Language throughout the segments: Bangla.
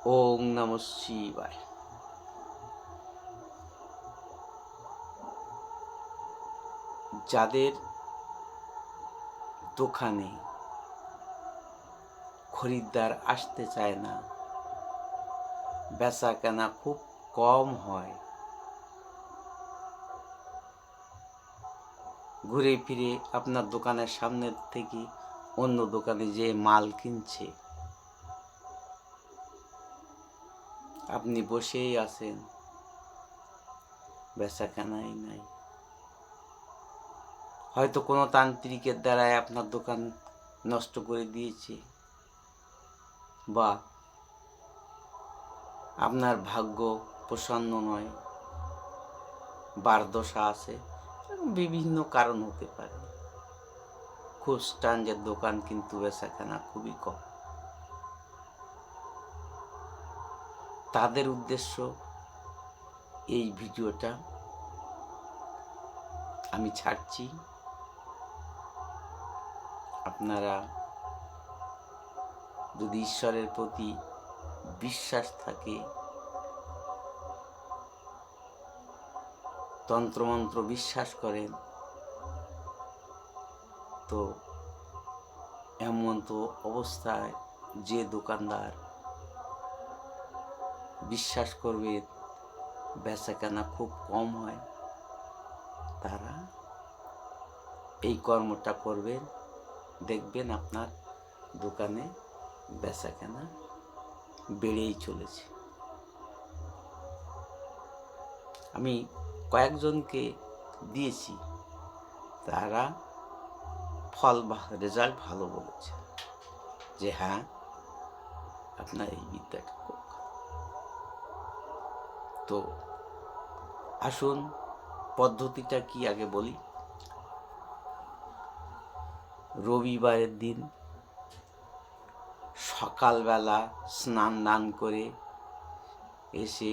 ওং নমঃ শিবায়। যাদের দোকানে খরিদ্দার আসতে চায় না, বেচা কেনা খুব কম হয়, ঘুরে ফিরে আপনার দোকানের সামনের থেকে অন্য দোকানে যে মাল কিনছে, আপনি বসেই আছেন, বেচা কেনাই নাই। হয়তো কোনো তান্ত্রিকের দ্বারাই আপনার দোকান নষ্ট করে দিয়েছে, বা আপনার ভাগ্য প্রসন্ন নয়, বারদশা আছে, বিভিন্ন কারণ হতে পারে। খ্রিস্টানদের দোকান কিন্তু বেচাকেনা খুবই কম। তাদের উদ্দেশ্য এই ভিডিওটা আমি ছাড়ছি। আপনারা যদি ঈশ্বরের প্রতি বিশ্বাস থাকে, তন্ত্রমন্ত্র বিশ্বাস করেন, তো এমন তো অবস্থায় যে দোকানদার বিশ্বাস করবে বেচাকেনা খুব কম হয়, তারা এই কর্মটা করবেন, দেখবেন আপনার দোকানে বেচাকেনা বেড়েই চলেছে। আমি কয়েকজনকে দিয়েছি, তারা রেজাল্ট ভালো বলেছে যে হ্যাঁ, আপনার এই বিদ্যাটা খুব ভালো। তো আসুন পদ্ধতিটা কি আগে বলি। রবিবারের দিন সকালবেলা স্নান দান করে এসে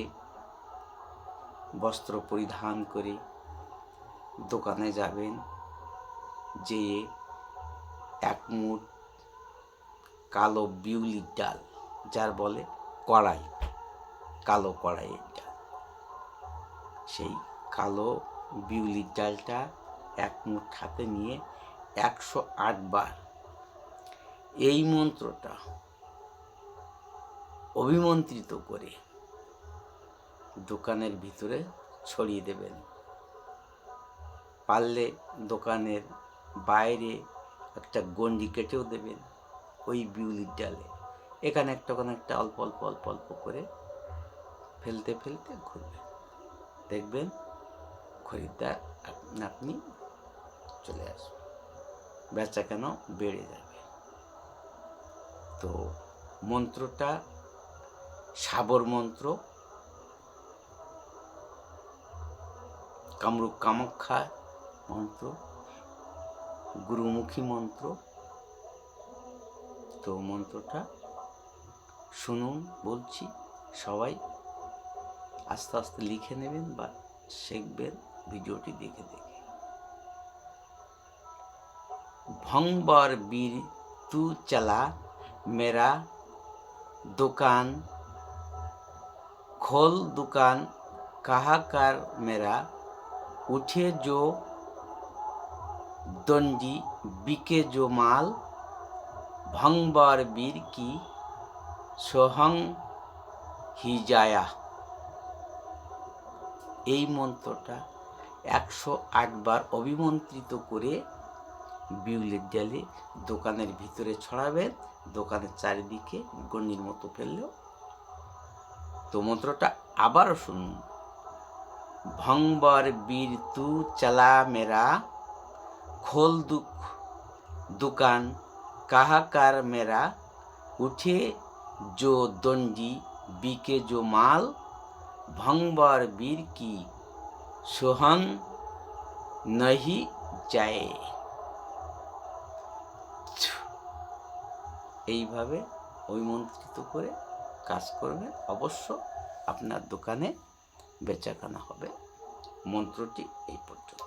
বস্ত্র পরিধান করে দোকানে যাবেন, যেয়ে এক মুঠ কালো বিউলির ডাল, যার বলে কড়াই, কালো কড়াইয়ের ডাল, সেই কালো বিউলির ডালটা এক মুঠ হাতে নিয়ে 108 বার এই মন্ত্রটা অভিমন্ত্রিত করে দোকানের ভিতরে ছড়িয়ে দেবেন। পারলে দোকানের বাইরে একটা গন্ডি কেটেও দেবেন ওই বিউলির ডালে। এখানে একটা ওখানে একটা অল্প অল্প অল্প অল্প করে ফেলতে ফেলতে ঘুরবেন, দেখবেন খরিদ্দার আপনি চলে আসবে, বেচা কেন বেড়ে যাবে। তো মন্ত্রটা সাবর মন্ত্র, কামরূপ কামাখ্যা মন্ত্র, গুরুমুখী মন্ত্র। তো মন্ত্রটা শুনুন, বলছি, সবাই আস্তে আস্তে লিখে নেবেন বা শিখবেন ভিডিওটি দেখে দেখে। भंगबर बीर तू चला मेरा दुकान, खोल दुकान कहा कर मेरा, उठे जो दंडी बिके जो माल, भंगबर बीर की सोहंग ही जाया। এই মন্ত্রটা 108 বার অভিমন্ত্রিত করে বিউলির ডালে দোকানের ভিতরে ছড়াবেন, দোকানের চারিদিকে গণ্ডির মতো ফেললেও। তো মন্ত্রটা আবারও শুনুন। ভংবর বীর তু চালা মেরা, খোল दुकान कहा कर मेरा, उठे जो दंडी बिके जो माल, भंगबर वीर की सोहन नहीं जाए। এইভাবে অভিমন্ত্রিত করে কাজ করবেন, অবশ্য আপনার দোকানে বেচাকেনা হবে। মন্ত্রটি এই পর্যন্ত।